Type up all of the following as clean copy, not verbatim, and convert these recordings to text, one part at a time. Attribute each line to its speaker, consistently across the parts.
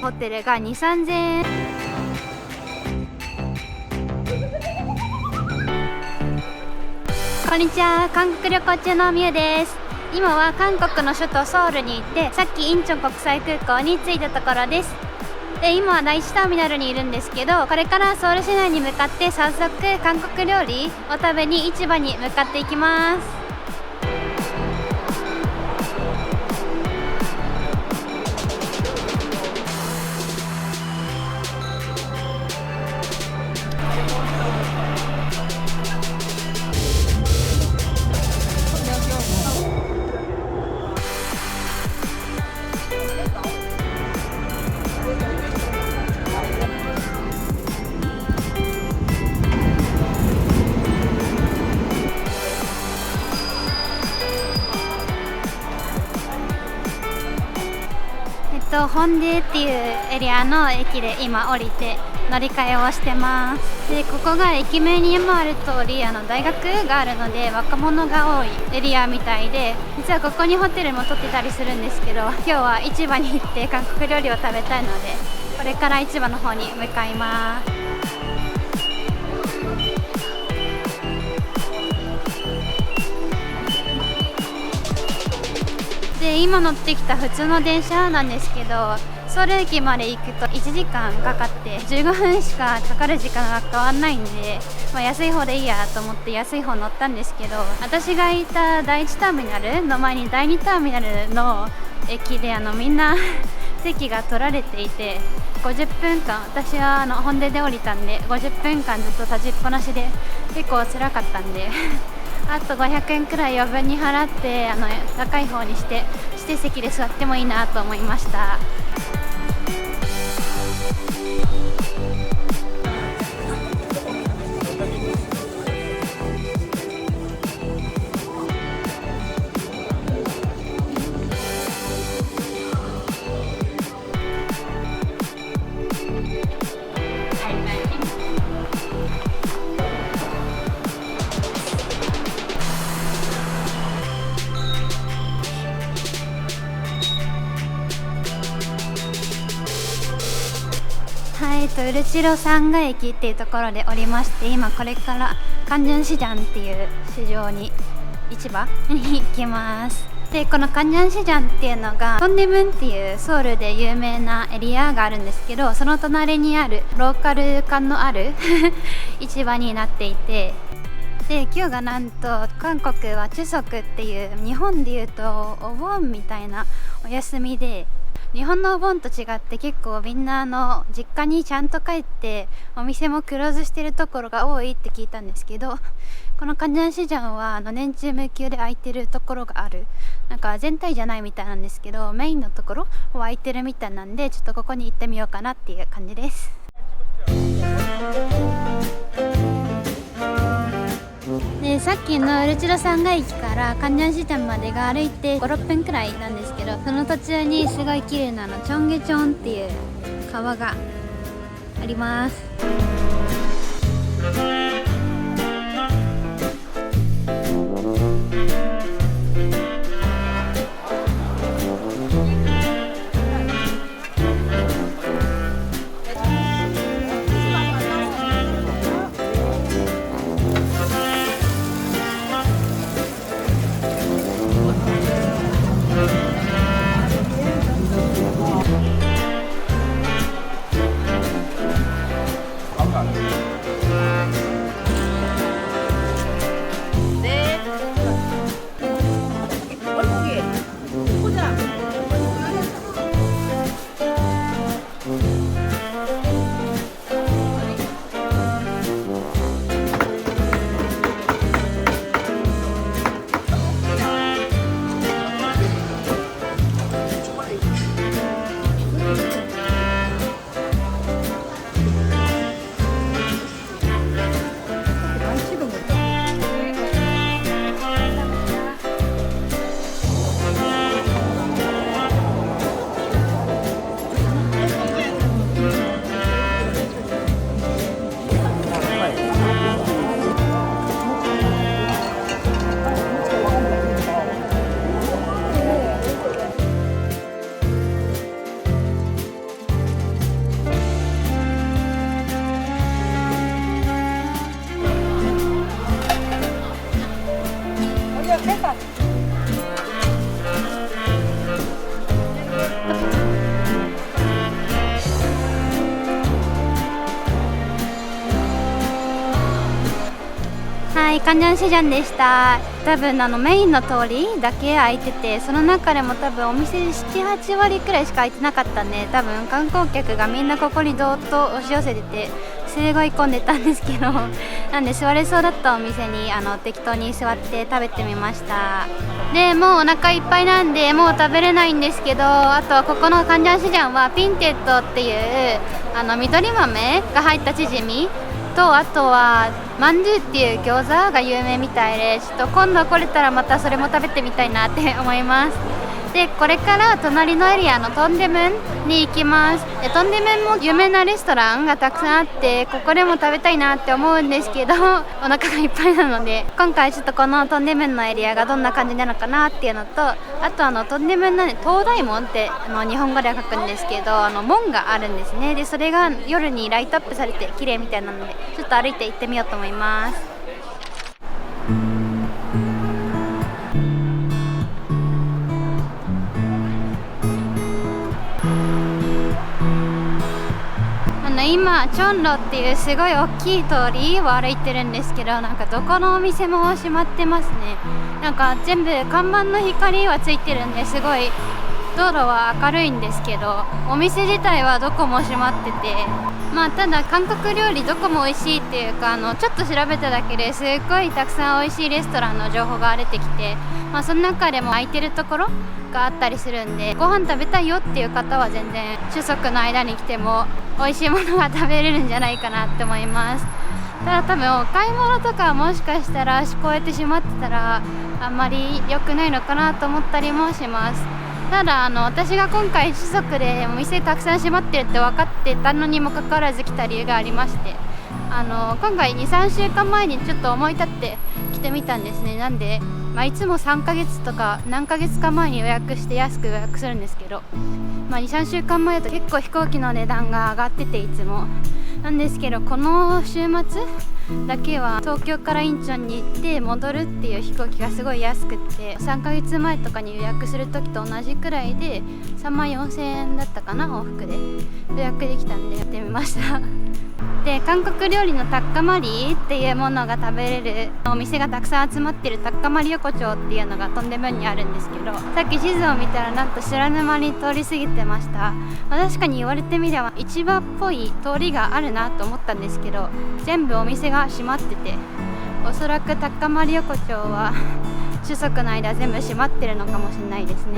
Speaker 1: ホテルが2、3000円。こんにちは、韓国旅行中のみゆです。今は韓国の首都ソウルに行って、さっきインチョン国際空港に着いたところです。で、今は第一ターミナルにいるんですけど、これからソウル市内に向かって早速韓国料理を食べに市場に向かっていきます。ホンデっていうエリアの駅で今降りて乗り換えをしてます。で、ここが駅名にもある通り大学があるので若者が多いエリアみたいで、実はここにホテルも取ってたりするんですけど、今日は市場に行って韓国料理を食べたいので、これから市場の方に向かいます。で、今乗ってきた普通の電車なんですけど、ソウル駅まで行くと1時間かかって15分しかかかる時間が変わんないんで、安い方でいいやと思って安い方乗ったんですけど、私がいた第1ターミナルの前に第2ターミナルの駅でみんな席が取られていて、50分間、私はホンデで降りたんで50分間ずっと立ちっぱなしで結構辛かったんであと500円くらい余分に払って高い方にして指定席で座ってもいいなと思いました。ウルチロ三ヶ駅っていうところで降りまして、今これからカンジュンシジャンっていう市場に行きます。で、このカンジャンシジャンっていうのがソンデムンっていうソウルで有名なエリアがあるんですけど、その隣にあるローカル感のある市場になっていて、で、今日がなんと韓国はチュソクっていう日本でいうとお盆みたいなお休みで、日本のお盆と違って結構みんな実家にちゃんと帰ってお店もクローズしてるところが多いって聞いたんですけど、このカンジャンシジャンは年中無休で空いてるところがある。なんか全体じゃないみたいなんですけど、メインのところは空いてるみたいなんで、ちょっとここに行ってみようかなっていう感じです。で、さっきのウルチロ三ヶ駅からカンジャンシジャンまでが歩いて5、6分くらいなんですけど、その途中にすごい綺麗なチョンゲチョンっていう川があります。カンジャンシジャンでした。多分メインの通りだけ空いてて、その中でも多分お店7、8割くらいしか空いてなかったんで、多分観光客がみんなここにどーっと押し寄せてて、すごい混んでたんですけどなんで座れそうだったお店に適当に座って食べてみました。でもうお腹いっぱいなんでもう食べれないんですけど、あとはここのカンジャンシジャンはピンテッドっていう緑豆が入ったチヂミと、あとはマンドゥっていう餃子が有名みたいで、ちょっと今度来れたらまたそれも食べてみたいなって思います。でこれから隣のエリアのトンデムンに行きます。でトンデムンも有名なレストランがたくさんあって、ここでも食べたいなって思うんですけどお腹がいっぱいなので、今回ちょっとこのトンデムンのエリアがどんな感じなのかなっていうのと、あとトンデムンの東大門って日本語では書くんですけど門があるんですね。でそれが夜にライトアップされて綺麗みたいなので、ちょっと歩いて行ってみようと思います。今チョンロっていうすごい大きい通りを歩いてるんですけど、なんかどこのお店も閉まってますね。なんか全部看板の光はついてるんですごい道路は明るいんですけど、お店自体はどこも閉まってて、ただ韓国料理どこも美味しいっていうかちょっと調べただけですっごいたくさん美味しいレストランの情報が出てきて、その中でも空いてるところがあったりするんで、ご飯食べたいよっていう方は全然主足の間に来ても美味しいものが食べれるんじゃないかなって思います。ただ多分お買い物とかはもしかしたらこうやって閉まってたらあんまり良くないのかなと思ったりもします。ただ私が今回主足でお店たくさん閉まってるって分かってたのにもかかわらず来た理由がありまして、今回 2,3 週間前にちょっと思い立って来てみたんですね。なんで、いつも3ヶ月とか何ヶ月か前に予約して安く予約するんですけど、2、3週間前だと結構飛行機の値段が上がってて、いつもなんですけどこの週末だけは東京からインチョンに行って戻るっていう飛行機がすごい安くって、3ヶ月前とかに予約する時と同じくらいで34,000円だったかな、往復で予約できたんでやってみましたで韓国料理のタッカマリっていうものが食べれるお店がたくさん集まってるタッカマリ横丁っていうのがトンデムンにあるんですけど、さっき地図を見たらなんと知らぬ間に通り過ぎてました。確かに言われてみれば市場っぽい通りがあるなと思ったんですけど、全部お店が閉まってて、おそらくタッカマリ横丁は主足の間全部閉まってるのかもしれないですね。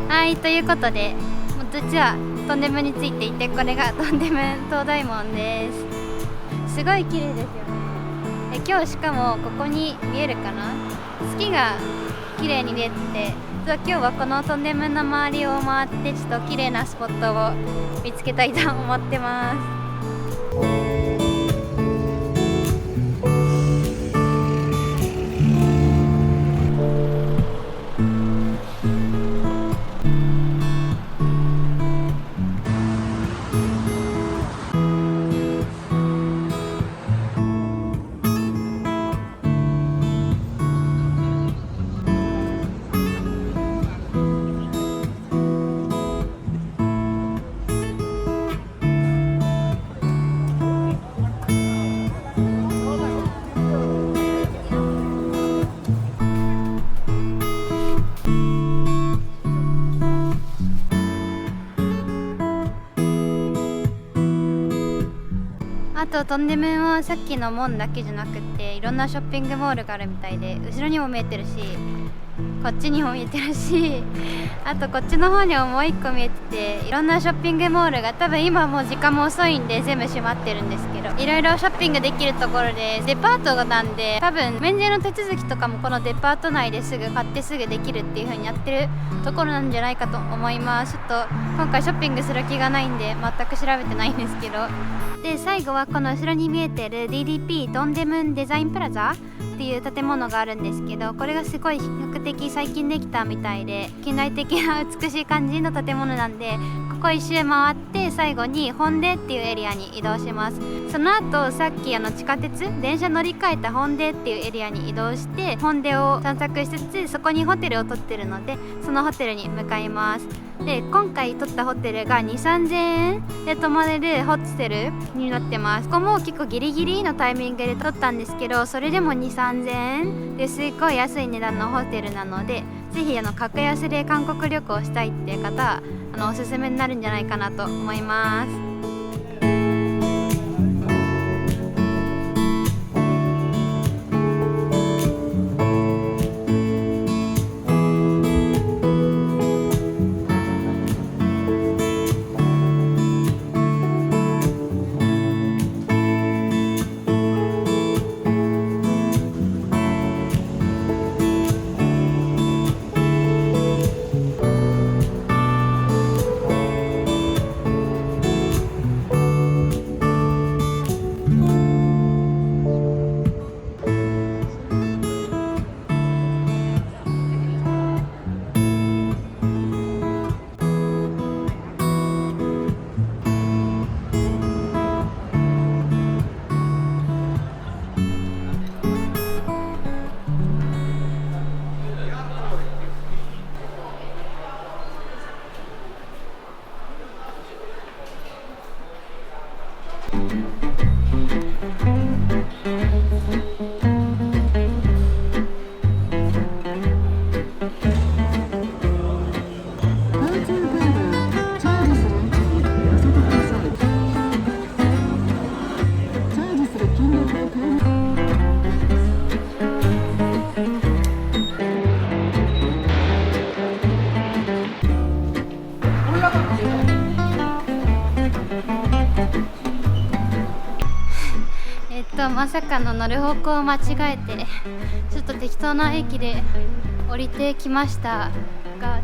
Speaker 1: はい、ということでどっちはトンデムについていて、これがトンデム東大門です。すごい綺麗ですよね。今日しかもここに見えるかな、月が綺麗に見えてて、今日はこのトンデムの周りを回ってちょっと綺麗なスポットを見つけたいと思ってます。あとトンデムンはさっきの門だけじゃなくっていろんなショッピングモールがあるみたいで、後ろにも見えてるしこっちにも見えてるしあとこっちの方にももう一個見えてて、いろんなショッピングモールが多分今もう時間も遅いんで全部閉まってるんですけど、いろいろショッピングできるところでデパートなんで、多分免税の手続きとかもこのデパート内ですぐ買ってすぐできるっていう風にやってるところなんじゃないかと思います。ちょっと今回ショッピングする気がないんで全く調べてないんですけど、で最後はこの後ろに見えてる DDP トンデムンデザインプラザっていう建物があるんですけど、これがすごい比較的最近できたみたいで近代的な美しい感じの建物なんで、ここ一周回って最後にホンデっていうエリアに移動します。その後さっき地下鉄電車乗り換えたホンデっていうエリアに移動してホンデを散策しつつ、そこにホテルを取ってるのでそのホテルに向かいます。で今回取ったホテルが2,3000円で泊まれるホテルになってます。ここも結構ギリギリのタイミングで取ったんですけど、それでも2,3000円ですごい安い値段のホテルなので、ぜひ格安で韓国旅行したいっていう方はおすすめになるんじゃないかなと思います。まさかの乗る方向を間違えてちょっと適当な駅で降りてきましたが、ち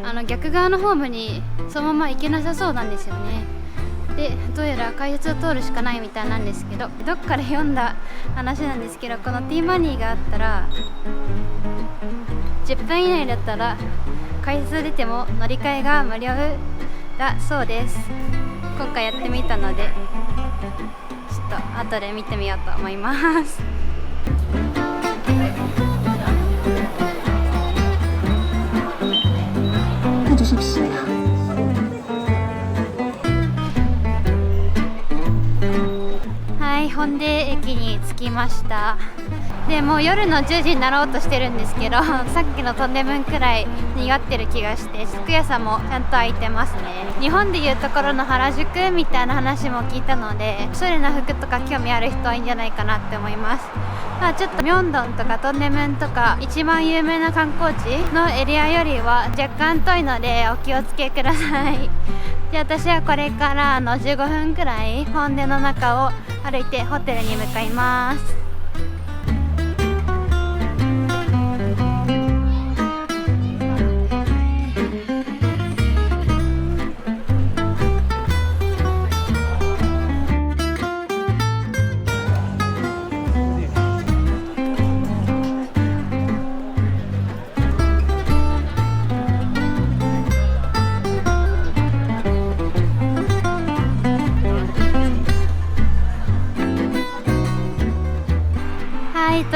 Speaker 1: ょっと逆側のホームにそのまま行けなさそうなんですよね。でどうやら改札を通るしかないみたいなんですけど、どっかで読んだ話なんですけど、この T マニーがあったら10分以内だったら改札出ても乗り換えが無料だそうです。今回やってみたのでちょっと後で見てみようと思います。はい、ホンデ駅に着きました。でもう夜の10時になろうとしてるんですけど、さっきのトンデムンくらいにぎわってる気がして、服屋さんもちゃんと開いてますね。日本でいうところの原宿みたいな話も聞いたので、おしゃれな服とか興味ある人はいいんじゃないかなって思います。ちょっとミョンドンとかトンデムンとか一番有名な観光地のエリアよりは若干遠いのでお気をつけください。で私はこれから15分くらいホンデの中を歩いてホテルに向かいます。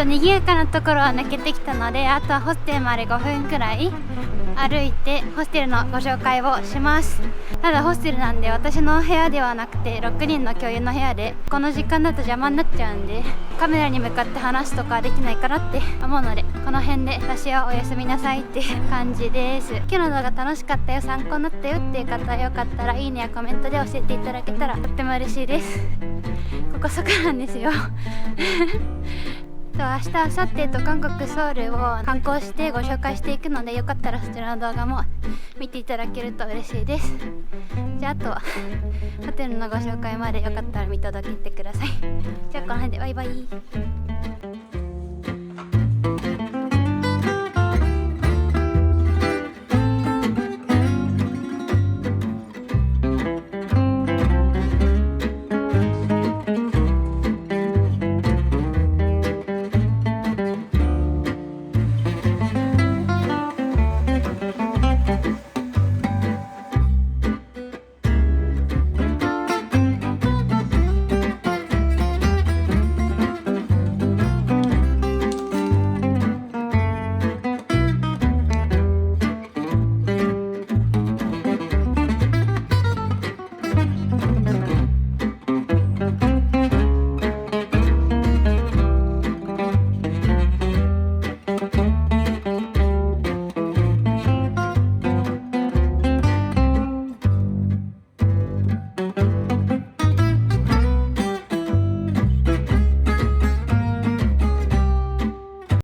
Speaker 1: 賑やかなところは抜けてきたので、あとはホステルまで5分くらい歩いてホステルのご紹介をします。ただホステルなんで私の部屋ではなくて6人の共有の部屋で、この時間だと邪魔になっちゃうんでカメラに向かって話すとかできないかなって思うので、この辺で私はおやすみなさいって感じです。今日の動画楽しかったよ、参考になったよっていう方はよかったらいいねやコメントで教えていただけたらとっても嬉しいです。ここそこなんですよ明日、明後日と韓国ソウルを観光してご紹介していくので、よかったらそちらの動画も見ていただけると嬉しいです。じゃああとはホテルのご紹介までよかったら見届けてください。じゃあこの辺でバイバイ。